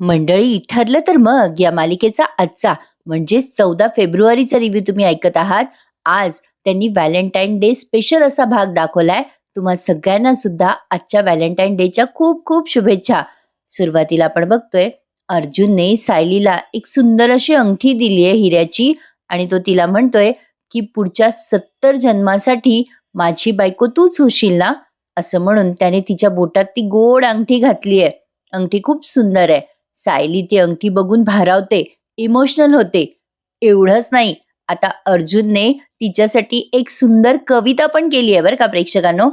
मंडळी, ठरलं तर मग या मालिकेचा आजचा म्हणजेच 14 फेब्रुवारीचा रिव्ह्यू तुम्ही ऐकत आहात. आज त्यांनी व्हॅलेंटाईन डे स्पेशल असा भाग दाखवलाय. तुम्हा सगळ्यांना सुद्धा आजच्या व्हॅलेंटाईन डेच्या खूप खूप शुभेच्छा. सुरुवातीला आपण बघतोय, अर्जुनने सायलीला एक सुंदर अशी अंगठी दिली आहे हिऱ्याची, आणि तो तिला म्हणतोय की पुढच्या 70 जन्मासाठी माझी बायको तूच होशील ना. असं म्हणून त्याने तिच्या बोटात ती गोड अंगठी घातली आहे. अंगठी खूप सुंदर आहे. सायली ती अंगठी बघून भारावते, इमोशनल होते. एवढंच नाही, आता अर्जुनने तिच्यासाठी एक सुंदर कविता पण केली आहे बरं का प्रेक्षकांनो.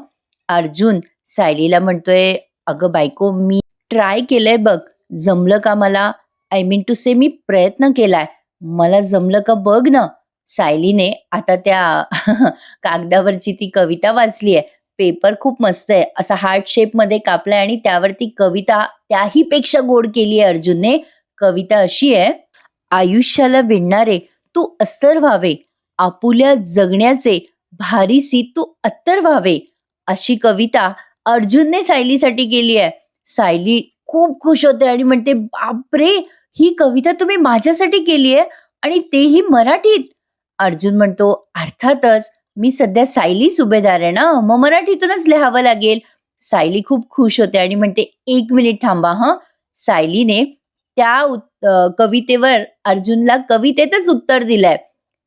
अर्जुन सायलीला म्हणतोय, अगं बायको, मी ट्राय केलंय बघ, जमलं का मला? आय मीन टू से, मी प्रयत्न केलाय, मला जमलं का बघ ना. सायलीने आता त्या कागदावरची ती कविता वाचली आहे. पेपर खूप मस्त आहे, असा हार्ट शेप मध्ये कापलाय आणि त्यावरती कविता त्याही पेक्षा गोड केली आहे अर्जुनने. कविता अशी आहे: आयुष्याला विणणारे तू अस्तर व्हावे, आपुल्या जगण्याचे भारीसी तू अत्तर व्हावे. अशी कविता अर्जुनने सायलीसाठी केली आहे. सायली खूप खुश होते आणि म्हणते, बापरे, ही कविता तुम्ही माझ्यासाठी केली आहे आणि तेही मराठीत. अर्जुन म्हणतो, अर्थातच, मी सध्या सायली सुभेदार आहे ना, मग मराठीतूनच लिहावं लागेल. सायली खूप खुश होते आणि म्हणते, 1 मिनिट थांबा हं. सायलीने त्या कवितेवर अर्जुनला कवितेतच उत्तर दिलंय.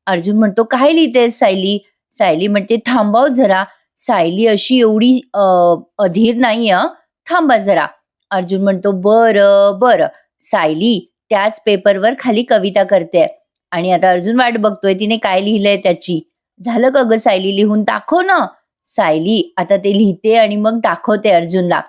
अर्जुन म्हणतो, काय लिहितेस सायली? सायली म्हणते, थांबाव जरा. सायली अशी एवढी अधीर नाही, थांबा जरा. अर्जुन म्हणतो, बरं बरं. सायली त्याच पेपरवर खाली कविता करते आणि आता अर्जुन वाट बघतोय तिने काय लिहिलंय त्याची. झालं का ग सायली, लिहून दाखव ना. सायली आता ते लिहिते आणि मग दाखवते अर्जुनला.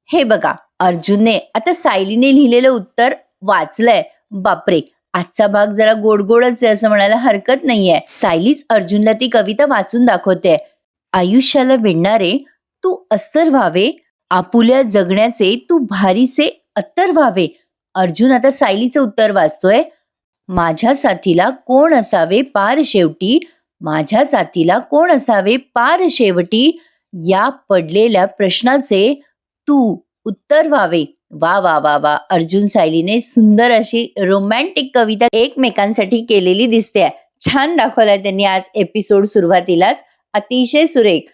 हे बघा. अर्जुनने आता सायलीने लिहिलेलं उत्तर वाचलंय. बापरे, आजचा भाग जरा गोडगोडच आहे असं म्हणायला हरकत नाहीये. सायलीच अर्जुनला ती कविता वाचून दाखवते. आयुष्याला विणणारे तू अस्तर व्हावे, आपुल्या जगण्याचे तू भारीसे अत्तर व्हावे. अर्जुन आता सायलीचं उत्तर वाचतोय. माझ्या साथीला कोण असावे पार शेवटी, माझ्या साथीला कोण असावे पार शेवटी, या पडलेल्या प्रश्नाचे तू उत्तर व्हावे. वा वा वा वा. अर्जुन सायलीने सुंदर अशी रोमॅन्टिक कविता एकमेकांसाठी केलेली दिसते. छान दाखवलाय त्यांनी आज एपिसोड सुरुवातीलाच, अतिशय सुरेख.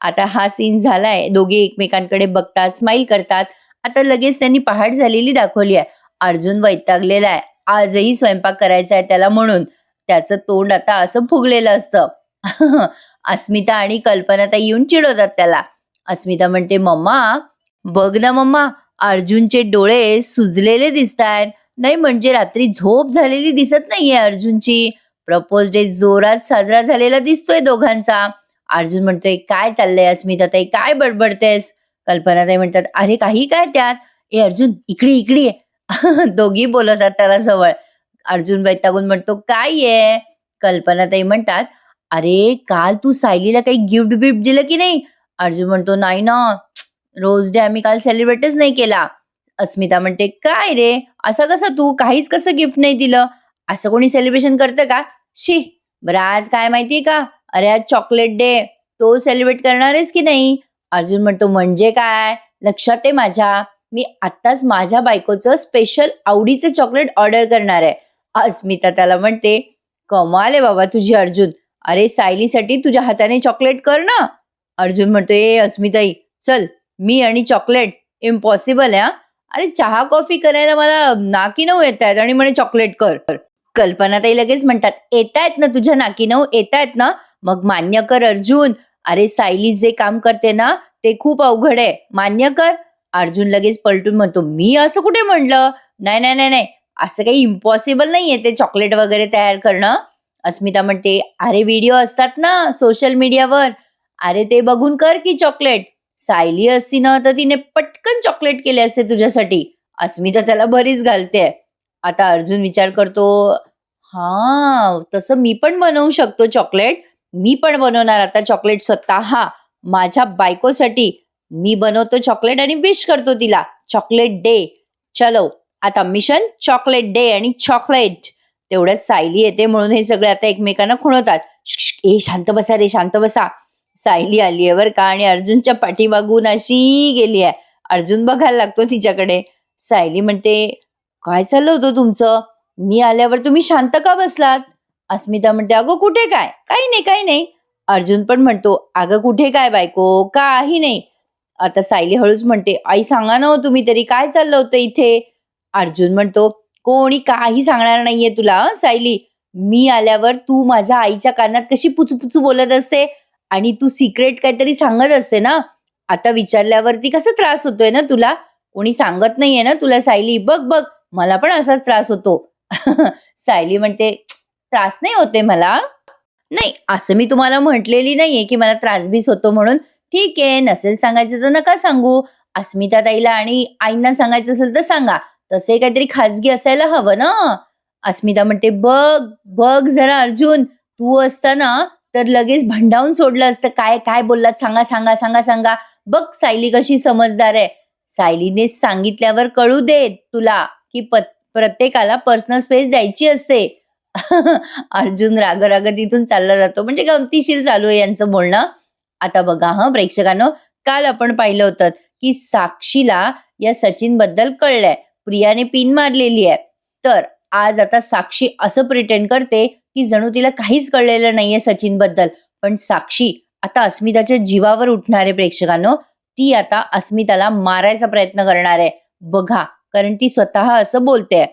आता हा सीन झालाय, दोघे एकमेकांकडे बघतात, स्माइल करतात. आता लगेच त्यांनी पहाट झालेली दाखवली आहे. अर्जुन वैतागलेला आहे, आजही स्वयंपाक करायचा आहे त्याला, म्हणून त्याचं तोंड आता असं फुगलेलं असतं. अस्मिता आणि कल्पना तर येऊन चिडवतात त्याला. अस्मिता म्हणते, मम्मा बघ ना मम्मा, अर्जुनचे डोळे सुजलेले दिसतायत. नाही म्हणजे रात्री झोप झालेली दिसत नाहीये अर्जुनची. प्रपोज डे जोरात साजरा झालेला दिसतोय दोघांचा. अर्जुन म्हणतोय, काय चाललंय अस्मिता ताई, काय बडबडतेस? कल्पना ताई म्हणतात, अरे काही काय त्यात. ए अर्जुन, इकडे इकडे ये. दोघी बोलतात त्याला जवळ. अर्जुन वैतागून म्हणतो, काय आहे? कल्पना ताई म्हणतात, अरे काल तू सायलीला काही गिफ्ट बिफ्ट दिलं की नाही? अर्जुन म्हणतो, नाही ना, रोज डे आम्ही काल सेलिब्रेटच नाही केला. अस्मिता म्हणते, काय रे, असं कसं, तू काहीच कसं गिफ्ट नाही दिलं? असं कोणी सेलिब्रेशन करतं का? शी. बरं आज काय माहितीये का? अरे आज चॉकलेट डे, तो सेलिब्रेट करणार आहेस की नाही? अर्जुन म्हणतो, म्हणजे काय? लक्षात आहे माझ्या, मी आत्ताच माझ्या बायकोचं स्पेशल आवडीचं चॉकलेट ऑर्डर करणार आहे. अस्मिता त्याला म्हणते, कमाल आहे बाबा तुझी अर्जुन, अरे सायलीसाठी तुझ्या हाताने चॉकलेट कर ना. अर्जुन म्हणतो, ए अस्मिताई, चल, मी आणि चॉकलेट इम्पॉसिबल आहे. अरे चहा कॉफी करायला मला नाकी नऊ येत आहेत आणि म्हणे चॉकलेट कर. कल्पना ताई लगेच म्हणतात, येतायत ना तुझ्या नाकी नऊ, येतायत ना, मग मान्य कर अर्जुन. अरे सायली जे काम करते ना ते खूप अवघड आहे, मान्य कर. अर्जुन लगेच पलटून म्हणतो, मी असं कुठे म्हणलं? नाही नाही नाही नाही, असं काही इम्पॉसिबल नाहीये ते चॉकलेट वगैरे तयार करणं. अस्मिता म्हणते, अरे व्हिडिओ असतात ना सोशल मीडियावर, अरे ते बघून कर की चॉकलेट. सायली असती ना तर तिने पटकन चॉकलेट केले असते तुझ्यासाठी. अस्मिता त्याला बरीच घालते. आता अर्जुन विचार करतो, हा तसं मी पण बनवू शकतो चॉकलेट. मी पण बनवणार आता चॉकलेट स्वतः माझ्या बायकोसाठी. मी बनवतो चॉकलेट आणि विश करतो तिला, चॉकलेट डे. चलो आता मिशन चॉकलेट डे आणि चॉकलेट. तेवढ्यात सायली येते, म्हणून हे सगळे आता एकमेकांना खुणवतात. ए शांत बसा रे, शांत बसा. सायली आली आहे बरं का, आणि अर्जुनच्या पाठीमागून अशी गेली आहे. अर्जुन बघायला लागतो तिच्याकडे. सायली म्हणते, काय चाललं होतं तुमचं? मी आल्यावर तुम्ही शांत का बसलात? अस्मिता म्हणते, अगं कुठे काय? काही नाही, काही नाही. अर्जुन पण म्हणतो, अगं कुठे काय बायको? काही नाही. आता सायली हळूच म्हणते, आई सांगा ना हो तुम्ही तरी, काय चाललं होतं इथे? अर्जुन म्हणतो, कोणी काही सांगणार नाहीये तुला हं, सायली. मी आल्यावर तू माझ्या आईच्या कानात कशी पुचपुचू बोलत असते आणि तू सिक्रेट काहीतरी सांगत असते ना. आता विचारल्यावरती कसा त्रास होतोय ना तुला. कोणी सांगत नाहीये ना तुला सायली. बघ बघ, मला पण असाच त्रास होतो. सायली म्हणते, त्रास नाही होते मला. नाही, असं मी तुम्हाला म्हटलेली नाहीये की मला त्रासबीस होतो म्हणून. ठीक आहे, नसेल सांगायचं तर नका सांगू. अस्मिता ताईला आणि आईंना सांगायचं असेल तर सांगा. तसे काहीतरी खाजगी असायला हवं ना. अस्मिता म्हणते, बघ बघ जरा अर्जुन, तू असताना तर लगेच भंडावून सोडलं असतं. काय काय बोललात सांगा सांगा सांगा सांगा. बघ सायली कशी समजदार आहे. सायलीने सांगितल्यावर कळू दे तुला की प्रत्येकाला पर्सनल स्पेस द्यायची असते. अर्जुन राग तिथून चालला जातो. म्हणजे गमतीशीर चालू आहे यांचं बोलणं. आता बघा हं प्रेक्षकांनो, काल आपण पाहिलं होतं की साक्षीला या सचिन बद्दल कळलंय. प्रियाने पिन मारलेली आहे. तर आज आता साक्षी असं प्रिटेंड करते की जणू तिला काहीच कळलेलं नाहीये सचिन बद्दल. पण साक्षी आता अस्मिताच्या जीवावर उठणार आहे प्रेक्षकांनो. ती आता अस्मिताला मारायचा प्रयत्न करणार आहे. बघा, कारण ती स्वतः असं बोलते.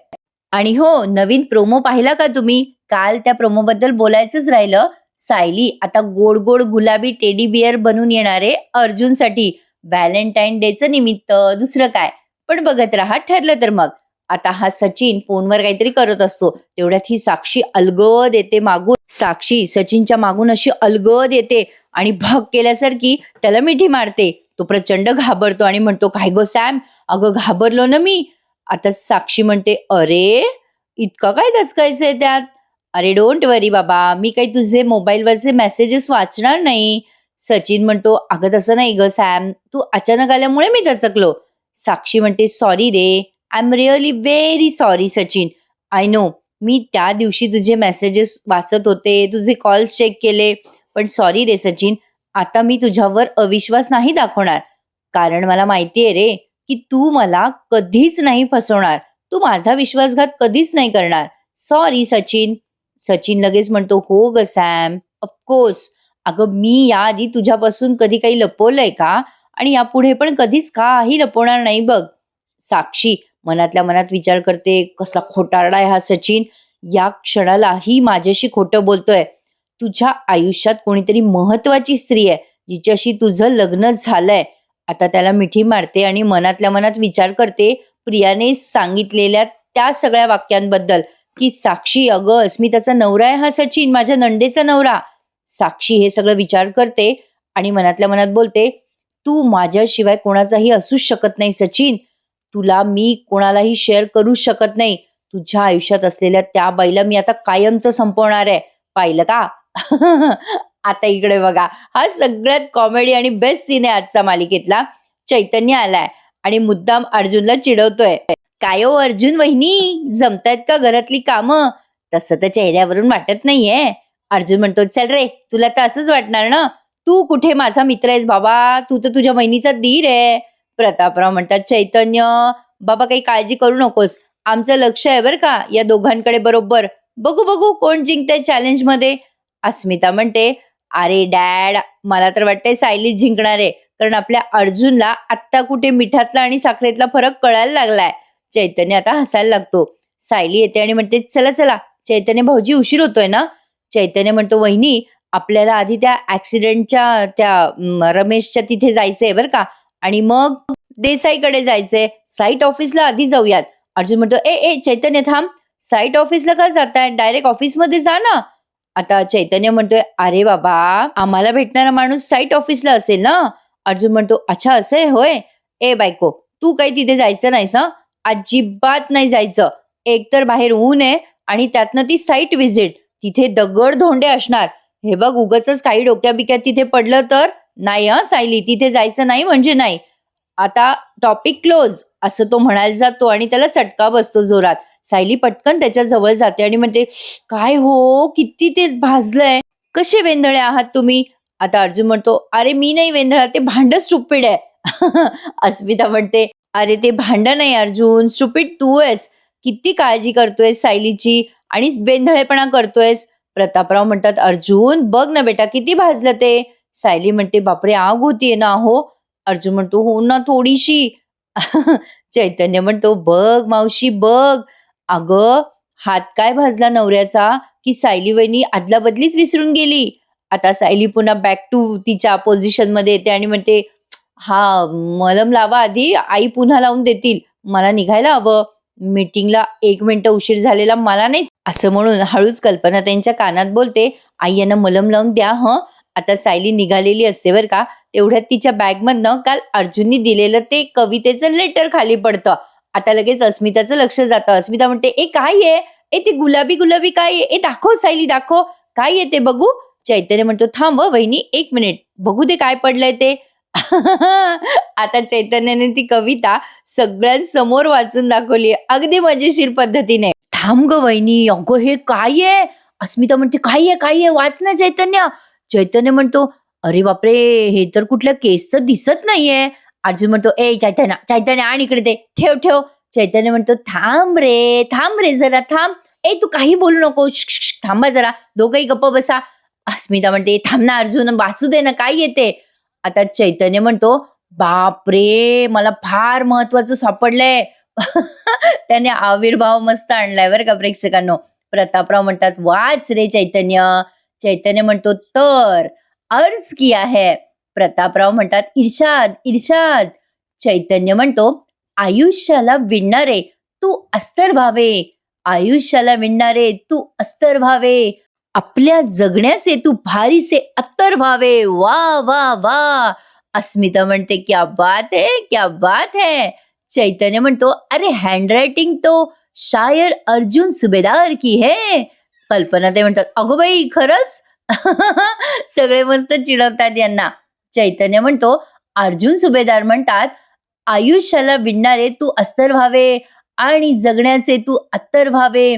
आणि हो, नवीन प्रोमो पाहिला का तुम्ही? काल त्या प्रोमो बद्दल बोलायचंच राहिलं. सायली आता गोड गोड गुलाबी टेडी बिअर बनून येणारे अर्जुनसाठी. व्हॅलेंटाईन डेचं निमित्त, दुसरं काय. पण बघत राहा, ठरलं तर मग. आता हा सचिन फोनवर काहीतरी करत असतो. तेवढ्यात ही साक्षी अलगद येते मागून. साक्षी सचिनच्या मागून अशी अलगद येते आणि भग केल्यासारखी त्याला मिठी मारते. तो प्रचंड घाबरतो आणि म्हणतो, काय गो सॅम, अगं घाबरलो ना मी. आता साक्षी म्हणते, अरे इतकं काय दचकायचंय त्यात? अरे डोंट वरी बाबा, मी काही तुझे मोबाईलवरचे मेसेजेस वाचणार नाही. सचिन म्हणतो, अगं तसं नाही ग सॅम, तू अचानक आल्यामुळे मी दचकलो. साक्षी म्हणते, सॉरी रे, I am really very sorry Sachin. I know, मी त्या दिवशी तुझे मेसेजेस वाचत होते, तुझे कॉल्स चेक केले. पण सॉरी रे सचिन, आता मी तुझ्यावर अविश्वास नाही दाखवणार. कारण मला माहितीये रे की तू मला कधीच नाही फसवणार. तू माझा विश्वासघात कधीच नाही करणार. सॉरी सचिन. सचिन लगेच म्हणतो, हो ग सॅम, ऑफकोर्स. अगं मी याआधी तुझ्यापासून कधी काही लपवलंय का? आणि यापुढे पण कधीच काही लपवणार नाही बघ. साक्षी मनातल्या मनात विचार करते, कसला खोटारडा आहे हा सचिन. या क्षणालाही माझ्याशी खोटं बोलतोय. तुझ्या आयुष्यात कोणीतरी महत्वाची स्त्री आहे जिच्याशी तुझं लग्न झालंय. आता त्याला मिठी मारते आणि मनातल्या मनात विचार करते प्रियाने सांगितलेल्या त्या सगळ्या वाक्यांबद्दल की साक्षी, अगं अस्मिताचा नवरा आहे हा सचिन, माझ्या नंदेचा नवरा. साक्षी हे सगळं विचार करते आणि मनातल्या मनात बोलते, तू माझ्याशिवाय कोणाचाही असूच शकत नाही सचिन. तुला मी कोणालाही शेअर करू शकत नाही. तुझ्या आयुष्यात असलेल्या त्या बाईला मी आता कायमचं संपवणार आहे. पाहिलं का? आता इकडे बघा, हा सगळ्यात कॉमेडी आणि बेस्ट सीन आहे आजचा मालिकेतला. चैतन्य आलाय आणि मुद्दाम अर्जुनला चिडवतोय. काय हो अर्जुन वहिनी, जमतायत का घरातली कामं? तसं तर चेहऱ्यावरून वाटत नाहीये. अर्जुन म्हणतो, चल रे, तुला तर असंच वाटणार ना. तू कुठे माझा मित्र आहेस बाबा, तू तर तुझ्या बहिणीचा धीर आहे. प्रतापराव म्हणतात, चैतन्य बाबा काही काळजी करू नकोस, आमचं लक्ष आहे बरं का या दोघांकडे बरोबर. बघू बघू कोण जिंकतंय चॅलेंज मध्ये. अस्मिता म्हणते, अरे डॅड, मला तर वाटतंय सायलीच जिंकणार आहे. कारण आपल्या अर्जुनला आत्ता कुठे मिठातला आणि साखरेतला फरक कळायला लागलाय. चैतन्य आता हसायला लागतो. सायली येते आणि म्हणते, चला चला चैतन्य भाऊजी, उशीर होतोय ना. चैतन्य म्हणतो, वहिनी आपल्याला आधी त्या ऍक्सिडेंटच्या त्या रमेशच्या तिथे जायचंय बरं का, आणि मग देसाईकडे जायचंय. साईट ऑफिसला आधी जाऊयात. अर्जुन म्हणतो, ए ए चैतन्य थांब, साईट ऑफिसला का जाताय, डायरेक्ट ऑफिसमध्ये जा ना. आता चैतन्य म्हणतोय, अरे बाबा, आम्हाला भेटणारा माणूस साईट ऑफिसला असेल ना. अर्जुन म्हणतो, अच्छा असं आहे होय. ए बायको, तू काही तिथे जायचं नाहीस हं, अजिबात नाही जायचं. एकतर बाहेर ऊन आहे आणि त्यातनं ती साईट व्हिजिट, तिथे दगड धोंडे असणार. हे बघ, उगाचच काही डोक्या बिक्यात तिथे पडलं तर नाही. हं सायली, तिथे जायचं नाही म्हणजे नाही. आता टॉपिक क्लोज असं तो म्हणायला जातो आणि त्याला चटका बसतो जोरात. सायली पटकन त्याच्या जवळ जाते आणि म्हणते, काय हो, किती ते भाजलंय, कसे वेंधळे आहात तुम्ही. आता अर्जुन म्हणतो, अरे मी नाही वेंधळा, ते भांड स्टुपिड आहे. अस्मिता म्हणते, अरे ते भांडण नाही अर्जुन, स्टुपिड तू आहेस. किती काळजी करतोयस सायलीची आणि वेंधळेपणा करतोयस. प्रतापराव म्हणतात, "अर्जुन बघ ना बेटा किती भाजलं ते." सायली म्हणते, "बापरे आग होतीये ना हो." अर्जुन म्हणतो, "हो ना थोडीशी." चैतन्य म्हणतो, "बघ मावशी बघ. अगं हात काय भाजला नवऱ्याचा, की सायली वहिनी अदलाबदलीच विसरून गेली." आता सायली पुन्हा बॅक टू तिच्या पोझिशनमध्ये येते आणि म्हणते, "हां, मलम लावा आधी, आई पुन्हा लावून देतील. मला निघायला हवं. मीटिंगला 1 मिनिटं उशीर झालेला मला नाही." असं म्हणून हळूच कल्पना त्यांच्या कानात बोलते, "आई यांना मलम लावून द्या हं." आता सायली निघालेली असते बरं का. तेवढ्यात तिच्या बॅगमधनं काल अर्जुननी दिलेलं ते कवितेचं लेटर खाली पडतं. आता लगेच अस्मिताचं लक्ष जातं. अस्मिता म्हणते, "ए काय आहे? ए ते गुलाबी गुलाबी काय आहे? ए दाखव सायली दाखव. काय आहे ते बघू?" चैतन्य म्हणतो, "थांब हं वहिनी 1 मिनिट. बघू दे काय पडलंय ते." आता चैतन्याने ती कविता सगळ्यांसमोर वाचून दाखवली अगदी मजेशीर पद्धतीने. "थांब गं वहिनी, अगं हे काय आहे?" अस्मिता म्हणते, "काय आहे, काय आहे? वाच ना चैतन्य." चैतन्य म्हणतो, "अरे बापरे! हे तर कुठल्या केसचं दिसत नाहीये." अर्जुन म्हणतो, "ए चैतन्य, चैतन्य आण इकडे ते. ठेव, ठेव." चैतन्य म्हणतो, थांब रे जरा थांब. ए तू काही बोलू नको. श्श, श्श, थांबा जरा. दोघंही गप्प बसा." अस्मिता म्हणते, "थांब ना अर्जुन, वाचू दे ना, काय येते?" आता चैतन्य म्हणतो, "बापरे! मला फार महत्वाचं सापडलंय." त्याने आविर्भाव मस्त आणलाय बरं का प्रेक्षकांनो. प्रतापराव म्हणतात, "वाच रे चैतन्य." चैतन्य म्हणतो, "तर अर्ज किया है." प्रतापराव म्हणतात, "इर्षाद, इर्षाद." चैतन्य म्हणतो, "आयुष्याला विणणारे तू अस्तर व्हावे. आयुष्याला विणणारे तू अस्तर व्हावे. आपल्या जगण्याचे तू भारीसे अत्तर व्हावे. वा वा वा." अस्मिता म्हणते, "क्या बात है, क्या बात है." चैतन्य म्हणतो, "अरे हँडरायटिंग तो शायर अर्जुन सुभेदार की है." कल्पना ते म्हणतात, "अगो बाई खरंच?" सगळे मस्त चिडवतात यांना. चैतन्य म्हणतो, "अर्जुन सुभेदार म्हणतात, आयुष्याला विणणारे तू अस्तर व्हावे आणि जगण्याचे तू अत्तर व्हावे.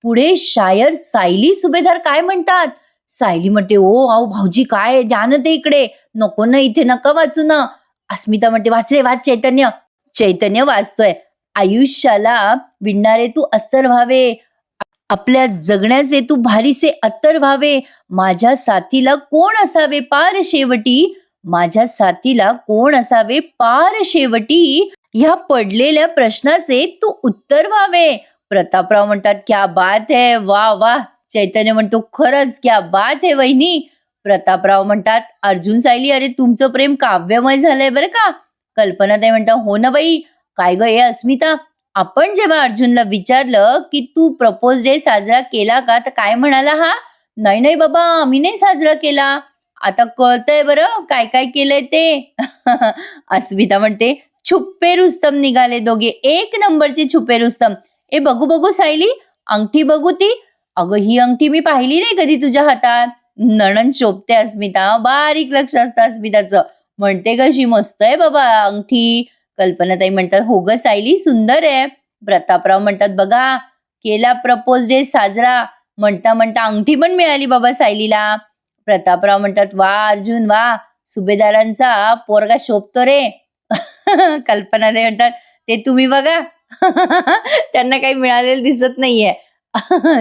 पुढे शायर सायली सुभेदार काय म्हणतात?" सायली म्हणते, "ओ अहो भाऊजी काय द्या ना ते इकडे. नको ना इथे नका वाचू ना." अस्मिता म्हणते, "वाच रे वाच चैतन्य." चैतन्य वाचतोय, "आयुष्याला विणणारे तू अस्तर व्हावे. आपल्या जगण्याचे तू भारीसे अत्तर व्हावे. माझ्या साथीला कोण असावे पार शेवटी. माझ्या साथीला कोण असावे पार शेवटी. ह्या पडलेल्या प्रश्नाचे तू उत्तर व्हावे." प्रतापराव म्हणतात, "क्या बात है, वा वा." चैतन्य म्हणतो, "खरंच क्या बात है वहिनी." प्रतापराव म्हणतात, "अर्जुन सायली अरे तुमचं प्रेम काव्यमय झालंय बरं का." कल्पना ते म्हणतात, "हो ना बाई. काय ग हे अस्मिता, आपण जेव्हा अर्जुनला विचारलं की तू प्रपोज डे साजरा केला का, तर काय म्हणाला हा? नाही नाही बाबा मी नाही साजरा केला. आता कळतंय बरं काय काय केलंय ते." अस्मिता म्हणते, "छुप्पे रुस्तम निघाले दोघे. 1 नंबरचे छुपे रुस्तम. ए बघू बघू सायली, अंगठी बघू ती. अगं ही अंगठी मी पाहिली नाही कधी तुझ्या हातात." नणंद शोभते अस्मिता, बारीक लक्ष असतं अस्मिताचं. म्हणते, "कशी मस्त आहे बाबा अंगठी." कल्पनाताई म्हणतात, "हो ग सायली सुंदर आहे." प्रतापराव म्हणतात, "बघा केला प्रपोज डे साजरा. म्हणता म्हणता अंगठी पण मिळाली बाबा सायलीला." प्रतापराव म्हणतात, "वा अर्जुन वा. सुभेदारांचा पोरगा शोभतो रे." कल्पनाताई म्हणतात, "ते तुम्ही बघा." त्यांना काही मिळालेलं दिसत नाहीये.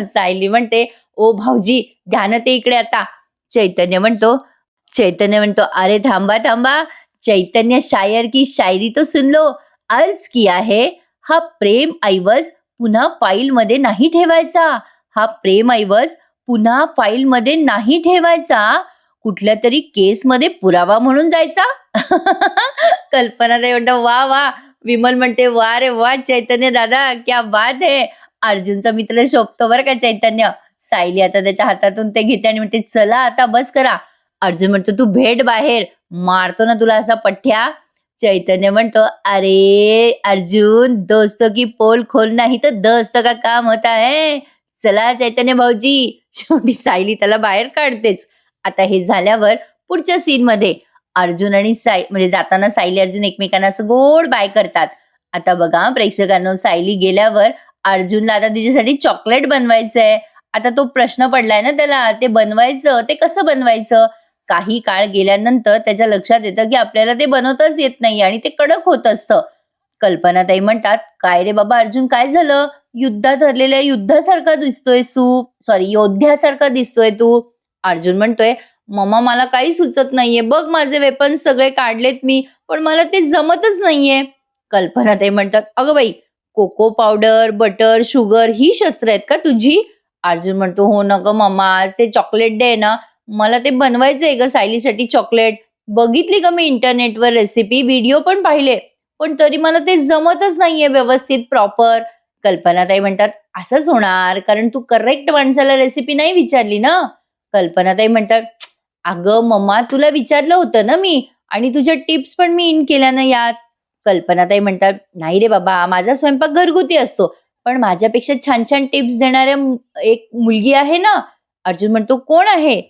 सायली म्हणते, "ओ भाऊजी द्या ना ते इकडे आता." चैतन्य म्हणतो चैतन्य म्हणतो, "अरे थांबा थांबा. चैतन्य शायर की शायरी तो सुन लो. अर्ज किया है. हा प्रेम ऐवज पुन्हा फाईलमध्ये नाही ठेवायचा. हा प्रेम ऐवज पुन्हा फाईलमध्ये नाही ठेवायचा. कुठल्या तरी केसमध्ये पुरावा म्हणून जायचा." कल्पना ते म्हणतात, "वा वा." विमल म्हणते, "वा रे वा चैतन्य दादा क्या बात है." अर्जुनचा मित्र शोभतो बरं का चैतन्य. सायली आता त्याच्या हातातून ते घेते आणि म्हणते, "चला आता बस करा." अर्जुन म्हणतो, "तू भेट बाहेर. मारतो ना तुला असा पठ्ठ्या." चैतन्य म्हणतो, "अरे अर्जुन दोस्तों की पोल खोलना ही तो दोस्तों का काम होता है. चला चैतन्य भाऊजी." शेवटी सायली त्याला बाहेर काढतेच. आता हे झाल्यावर पुढच्या सीन मध्ये अर्जुन आणि म्हणजे जाताना सायली अर्जुन एकमेकांना असं गोड बाय करतात. आता बघा प्रेक्षकांनो, सायली गेल्यावर अर्जुनला आता तिच्यासाठी चॉकलेट बनवायचंय. आता तो प्रश्न पडलाय ना त्याला, ते बनवायचं ते कसं बनवायचं. काही काळ गेल्यानंतर त्याच्या लक्षात येतं की आपल्याला ते बनवताच येत नाही आणि ते कडक होत असतं. कल्पनाताई म्हणतात, "काय रे बाबा अर्जुन, काय झालं? युद्धात हरलेल्या युद्धासारखा दिसतोयस तू, सॉरी योद्ध्यासारखा दिसतोय तू." अर्जुन म्हणतोय, "मम्मा मला काही सुचत नाहीये. बघ माझे वेपन्स सगळे काढलेत मी, पण मला ते जमतच नाहीये." कल्पनाताई म्हणतात, "अगं बाई, कोको पावडर, बटर, शुगर ही शस्त्र आहेत का तुझी?" अर्जुन म्हणतो, "हो ना गं मम्मा, आज ते चॉकलेट डे आहे ना, मला ते बनवायचंय गं सायलीसाठी चॉकलेट. बघितली का मी इंटरनेटवर रेसिपी, व्हिडिओ पण पाहिले. पण तरी मला ते जमतच नाहीये व्यवस्थित प्रॉपर." कल्पनाताई म्हणतात, "असंच होणार, कारण तू करेक्ट माणसाला रेसिपी नाही विचारली ना." कल्पनाताई म्हणतात, "अगं मम्मा, तुला विचारलं होतं ना मी, आणि तुझ्या टिप्स पण मी इन केल्या ना यात." कल्पनाताई म्हणतात, "नाही रे बाबा, माझा स्वयंपाक घरगुती असतो, पण माझ्यापेक्षा छान छान टिप्स देणाऱ्या एक मुलगी आहे ना." अर्जुन म्हणतो, "कोण आहे?"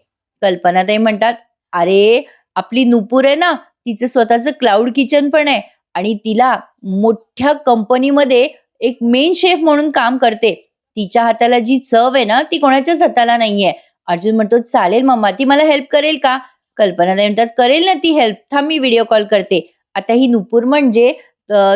कल्पनाताई म्हणतात, "अरे, आपली नुपूर आहे ना, तिचं स्वतःचं क्लाउड किचन पण आहे, आणि तिला मोठ्या कंपनीमध्ये एक मेन शेफ म्हणून काम करते. तिच्या हाताला जी चव आहे ना, ती कोणाच्याच हाताला नाहीये." अर्जुन म्हणतो, "चालेल मम्मा, ती मला हेल्प करेल का?" कल्पनाताई म्हणतात, "करेल ना ती हेल्प. थांब मी व्हिडिओ कॉल करते." आता ही नुपूर म्हणजे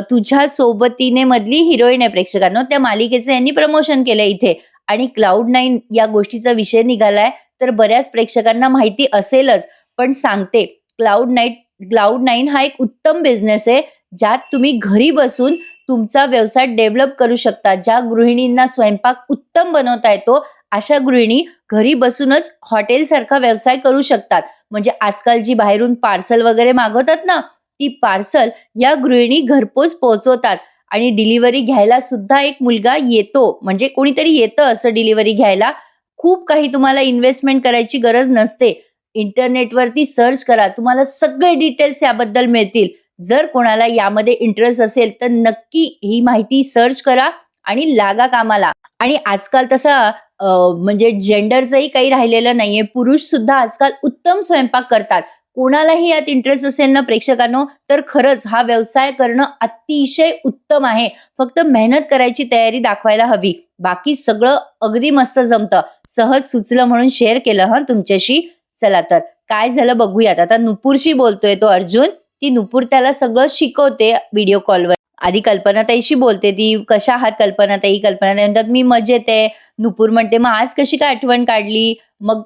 तुझ्या सोबतीने मधली हिरोईन आहे प्रेक्षकांनो. त्या मालिकेचं यांनी प्रमोशन केलंय इथे, आणि Cloud9 या गोष्टीचा विषय निघालाय, तर बऱ्याच प्रेक्षकांना माहिती असेलच. पण सांगते, Cloud9 हा एक उत्तम बिझनेस आहे, ज्यात तुम्ही घरी बसून तुमचा व्यवसाय डेव्हलप करू शकता. ज्या गृहिणींना स्वयंपाक उत्तम बनवता येतो, अशा गृहिणी घरी बसूनच हॉटेलसारखा व्यवसाय करू शकतात. म्हणजे आजकाल जी बाहेरून पार्सल वगैरे मागवतात ना, ती पार्सल या गृहिणी घरपोच पोहोचवतात, आणि डिलिव्हरी घ्यायला सुद्धा एक मुलगा येतो, म्हणजे कोणीतरी येतं असं डिलिव्हरी घ्यायला. खूप काही तुम्हाला इन्व्हेस्टमेंट करायची गरज नसते. इंटरनेटवरती सर्च करा, तुम्हाला सगळे डिटेल्स याबद्दल मिळतील. जर कोणाला यामध्ये इंटरेस्ट असेल तर नक्की ही माहिती सर्च करा आणि लागा कामाला. आणि आजकाल तसा म्हणजे जेंडरचंही काही राहिलेलं नाहीये. पुरुष सुद्धा आजकाल उत्तम स्वयंपाक करतात. कोणालाही यात इंटरेस्ट असेल ना प्रेक्षकांनो, तर खरंच हा व्यवसाय करणं अतिशय उत्तम आहे. फक्त मेहनत करायची तयारी दाखवायला हवी. बाकी सगळं अगदी मस्त जमतं. सहज सुचलं म्हणून शेअर केलं हं तुमच्याशी. चला तर काय झालं बघूयात. आता नुपूरशी बोलतोय तो अर्जुन. ती नुपूर त्याला सगळं शिकवते व्हिडिओ कॉलवर. आधी कल्पनाताईशी बोलते ती, "कशा आहात कल्पनाताई?" कल्पनाताई म्हणतात, "मी मजेत आहे." नुपूर म्हणते, "मग आज कशी काय आठवण काढली?" मग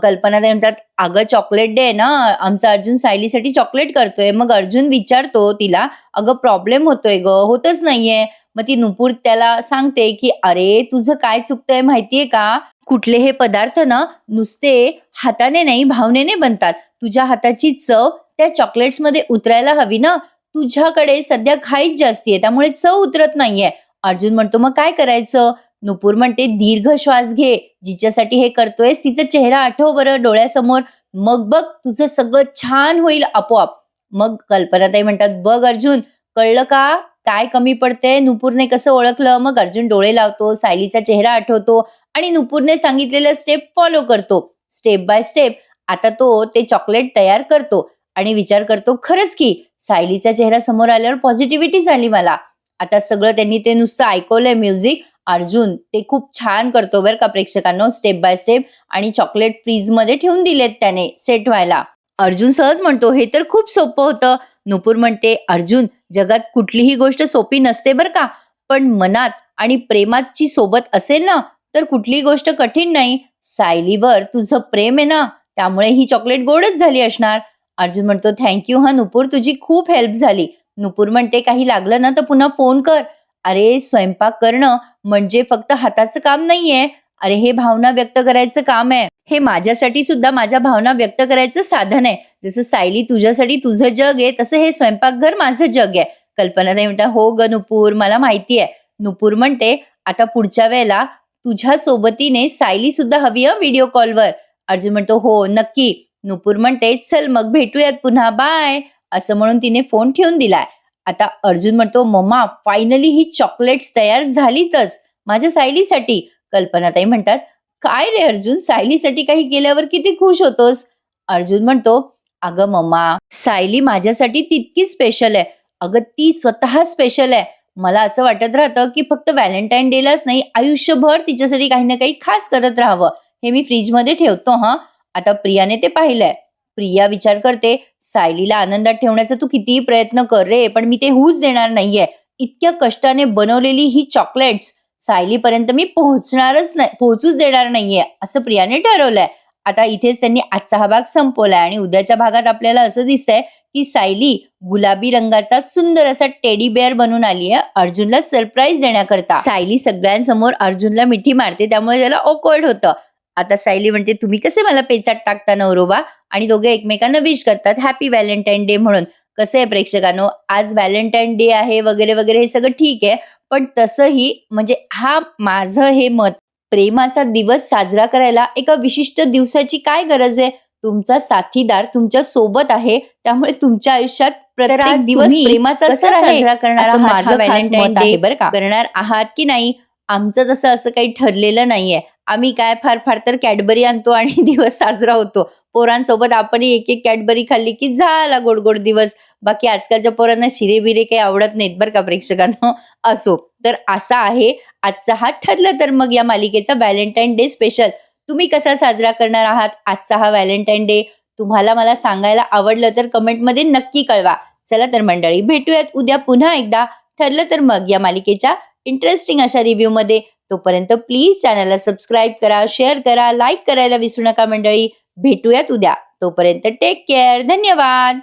कल्पनाताई म्हणतात, "अगं चॉकलेट डे आहे ना, आमचा अर्जुन सायलीसाठी चॉकलेट करतोय." मग अर्जुन विचारतो तिला, "अगं प्रॉब्लेम होतोय गं, होतच नाहीये." मग ती नुपूर त्याला सांगते, की "अरे तुझं काय चुकतंय माहितीये का? कुठले हे पदार्थ ना नुसते हाताने नाही, भावनेने बनतात. तुझ्या हाताची चव त्या चॉकलेट्समध्ये उतरायला हवी ना. तुझ्याकडे सध्या घाईच जास्ती आहे, त्यामुळे चव उतरत नाहीये." अर्जुन म्हणतो, "मग काय करायचं?" नुपूर म्हणते, "दीर्घ श्वास घे. जिच्यासाठी हे करतोयस तिचा चेहरा आठव बरं डोळ्यासमोर. मग बघ तुझं सगळं छान होईल आपोआप." मग कल्पनाताई म्हणतात, "बघ अर्जुन, कळलं का? काय कमी पडतंय?" नुपूरने कसं ओळखलं? मग अर्जुन डोळे लावतो, सायलीचा चेहरा आठवतो, आणि नुपूरने सांगितलेलं स्टेप फॉलो करतो. स्टेप बाय स्टेप आता तो ते चॉकलेट तयार करतो, आणि विचार करतो, खरंच की सायलीचा चेहरा समोर आल्यावर पॉझिटिव्हिटी झाली मला. आता सगळं त्यांनी ते नुसतं ऐकवलंय म्युझिक. अर्जुन ते खूप छान करतो बरं का प्रेक्षकांनो, स्टेप बाय स्टेप. आणि चॉकलेट फ्रीजमध्ये ठेवून दिलेत त्याने सेट व्हायला. अर्जुन सहज म्हणतो, "हे तर खूप सोपं होतं." नुपूर म्हणते, "अर्जुन, जगात कुठलीही गोष्ट सोपी नसते बरं का, पण मनात आणि प्रेमाची सोबत असेल ना, तर कुठलीही गोष्ट कठीण नाही. सायलीवर तुझं प्रेम आहे ना, त्यामुळे ही चॉकलेट गोडच झाली असणार." अर्जुन म्हणतो, "थँक यू नुपूर, तुझी खूप हेल्प झाली." नुपूर म्हणते, "काही लागलं ना तर पुन्हा फोन कर." अरे स्वयंपाक करणं म्हणजे फक्त हाताचं काम नाहीये. अरे हे भावना व्यक्त करायचं काम आहे. हे माझ्यासाठी सुद्धा माझ्या भावना व्यक्त करायचं साधन आहे. जसं सायली तुझ्यासाठी तुझं जग आहे, तसं हे स्वयंपाकघर माझं जग आहे." कल्पनाताई म्हणतात, "हो ग नुपूर, मला माहिती आहे." नुपूर म्हणते, "आता पुढच्या वेळेला तुझ्या सोबतीने सायली सुद्धा हवी व्हिडिओ कॉलवर." अर्जुन म्हणतो, "हो नक्की." नुपूर म्हणते, "चल मग भेटूयात पुन्हा, बाय." असं म्हणून तिने फोन ठेवून दिलाय. आता अर्जुन म्हणतो, "मम्मा, फायनली ही चॉकलेट्स तयार झालीतच माझ्या सायलीसाठी." कल्पनाताई म्हणतात, "काय रे अर्जुन, सायलीसाठी काही केल्यावर किती खुश होतोस?" अर्जुन म्हणतो, "अगं मम्मा, सायली माझ्यासाठी तितकी स्पेशल आहे. अगं ती स्वतः स्पेशल आहे. मला असं वाटत राहतं की फक्त व्हॅलेंटाईन डेलाच नाही, आयुष्यभर तिच्यासाठी काही ना काही खास करत राहावं. हे मी फ्रीजमध्ये ठेवतो हां." आता प्रियाने ते पाहिलंय. प्रिया विचार करते, "सायलीला आनंदात ठेवण्याचा तू कितीही प्रयत्न कर रे, पण मी ते होऊच देणार नाहीये. इतक्या कष्टाने बनवलेली ही चॉकलेट्स सायलीपर्यंत मी पोहोचणारच नाही, पोहोचूच देणार नाहीये असं प्रियाने ठरवलंय. आता इथेच त्यांनी आजचा हा भाग संपवलाय आणि उद्याच्या भागात आपल्याला असं दिसतंय की सायली गुलाबी रंगाचा सुंदर असा टेडी बेअर बनून आली आहे अर्जुनला सरप्राईज देण्याकरता. सायली सगळ्यांसमोर अर्जुनला मिठी मारते, त्यामुळे त्याला ऑकवर्ड होतं. आता सायली म्हणते, तुम्ही कसे मला पेचात टाकता नवरोबा, आणि दोघे एकमेकांना विश करतात हॅपी व्हॅलेंटाईन डे म्हणून. कसं आहे प्रेक्षकांनो, आज व्हॅलेंटाईन डे आहे वगैरे वगैरे हे सगळं ठीक आहे, पण तसंही म्हणजे हा माझं हे मत, प्रेमाचा दिवस साजरा करायला एका विशिष्ट दिवसाची काय गरज आहे? तुमचा साथीदार तुमच्या सोबत आहे, त्यामुळे तुमच्या आयुष्यात प्रत्येक दिवस प्रेमाचा सण साजरा करणार असं आहात. माझं हा खास व्हॅलेंटाईन मत आहे डे बरं का. करणार आहात की नाही? आमचं तसं असं काही ठरलेलं नाहीये. आम्ही काय फार फार तर कॅडबरी आणतो आणि दिवस साजरा होतो. पोरांसोबत आपणही एक एक कॅडबरी खाल्ली की झाला गोड गोड दिवस. बाकी आजकालच्या पोरांना शिरे बिरे काही आवडत नाहीत बरं का प्रेक्षकांनो. असो, तर असा आहे आजचा हा ठरलं तर मग या मालिकेचा व्हॅलेंटाईन डे स्पेशल. तुम्ही कसा साजरा करणार आहात आजचा हा व्हॅलेंटाईन डे? तुम्हाला मला सांगायला आवडलं तर कमेंटमध्ये नक्की कळवा. चला तर मंडळी, भेटूयात उद्या पुन्हा एकदा ठरलं तर मग या मालिकेच्या इंटरेस्टिंग अशा रिव्ह्यू मध्ये. तोपर्यंत प्लीज चॅनलला सबस्क्राईब करा, शेअर करा, लाईक करायला विसरू नका मंडळी. भेटूयात उद्या. तोपर्यंत टेक केअर. धन्यवाद.